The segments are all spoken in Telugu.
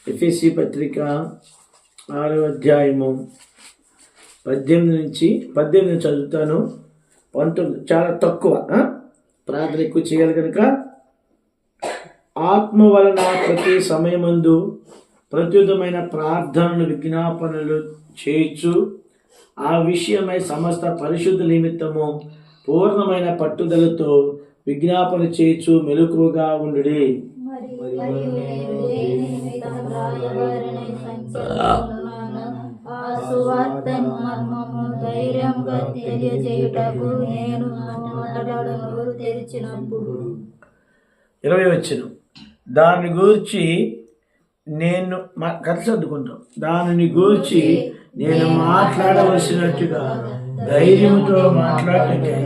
ఎఫెసీ పత్రిక 6వ అధ్యాయము 18 చదువుతాను. 19 చాలా తక్కువ, ప్రార్థన ఎక్కువ చేయాలి కనుక. ఆత్మ వలన ప్రతి సమయమందు ప్రత్యుతమైన ప్రార్థనలు విజ్ఞాపనలు చేయొచ్చు. ఆ విషయమై సమస్త పరిశుద్ధ నిమిత్తము పూర్ణమైన పట్టుదలతో విజ్ఞాపన చేయొచ్చు. మెలకువగా ఉండుడి. ఇరవై వచనం, దాని గూర్చి నేను కలిసి అద్దుకుంటాం. దానిని గూర్చి నేను మాట్లాడవలసినట్టుగా ధైర్యంతో మాట్లాడటకే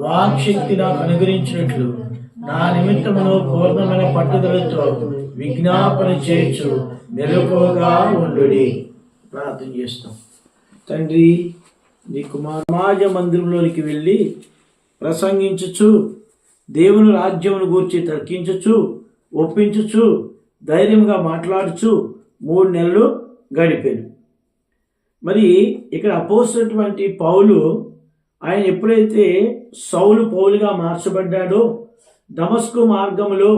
వాక్శక్తి నాకు అనుగ్రహించినట్లు నా నిమిత్తమును పూర్ణమైన పట్టుదలతో విజ్ఞాపన చేయొచ్చు. మెలకువగా ఉండుడి. ప్రార్థన చేస్తాం. తండ్రి, నీ కుమార సమాజ మందిరంలోనికి వెళ్ళి ప్రసంగించచ్చు, దేవుని రాజ్యమును గూర్చి తర్కించచ్చు, ఒప్పించచ్చు, ధైర్యంగా మాట్లాడచ్చు. 3 నెలలు గడిపాను. మరి ఇక్కడ అపోస్తులైనటువంటి పౌలు, ఆయన ఎప్పుడైతే సౌలు పౌలుగా మార్చబడ్డాడో, దమస్కు మార్గంలో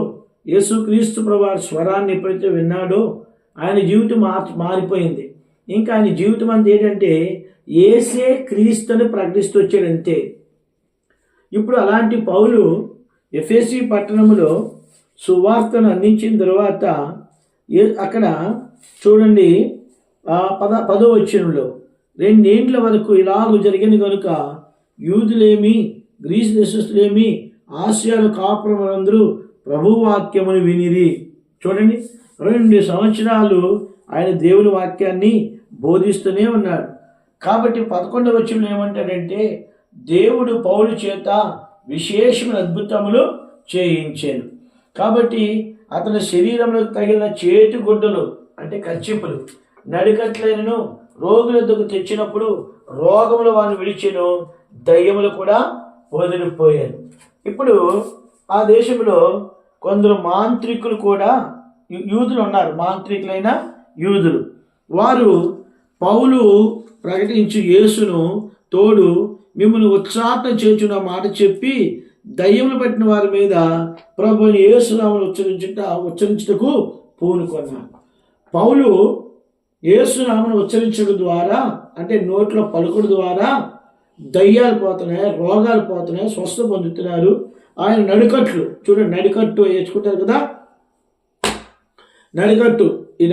యేసుక్రీస్తు ప్రభువారి స్వరాన్ని ఎప్పుడైతే విన్నాడో ఆయన జీవితం మారిపోయింది. ఇంకా ఆయన జీవితం అంతా ఏంటంటే యేసే క్రీస్తుని ప్రకటిస్తూ వచ్చాడు అంతే. ఇప్పుడు అలాంటి పౌలు ఎఫెసీ పట్టణంలో సువార్తను అందించిన తర్వాత అక్కడ చూడండి, 10వ వచనంలో 2 ఏండ్ల వరకు ఇలాగూ జరిగింది కనుక యూదులేమి గ్రీసు దేశస్తులేమి ఆసియాలో కాపురములందరూ ప్రభువాక్యమును వినిరి. చూడండి, 2 సంవత్సరాలు ఆయన దేవుని వాక్యాన్ని బోధిస్తూనే ఉన్నాడు. కాబట్టి 11వ వచనంలో ఏమంటాడంటే, దేవుడు పౌలు చేత విశేషమైన అద్భుతములు చేయించాను. కాబట్టి అతని శరీరంలో తగిలిన చేతి గుడ్డలు అంటే కచ్చిపులు నడికట్లైనను రోగుల దగ్గర తెచ్చినప్పుడు రోగములు వారిని విడిచెను, దయ్యములు కూడా వదిలిపోయాను. ఇప్పుడు ఆ దేశంలో కొందరు మాంత్రికులు కూడా యూదులు ఉన్నారు. మాంత్రికులైన యూదులు వారు పౌలు ప్రకటించి యేసును తోడు మిమ్మల్ని ఉచ్చాటన చేర్చున్న మాట చెప్పి దయ్యములు పట్టిన వారి మీద ప్రభువుని యేసునామమును ఉచ్చరించుటకు పూనుకున్నారు. పౌలు యేసునామమును ఉచ్చరించడం ద్వారా అంటే నోట్లో పలుకుడు ద్వారా దయ్యాలు పోతున్నాయి, రోగాలు పోతున్నాయి, స్వస్థ పొందుతున్నారు. ఆయన నడికట్లు చూడండి, నడికట్టు వేసుకుంటారు కదా, నడికట్టు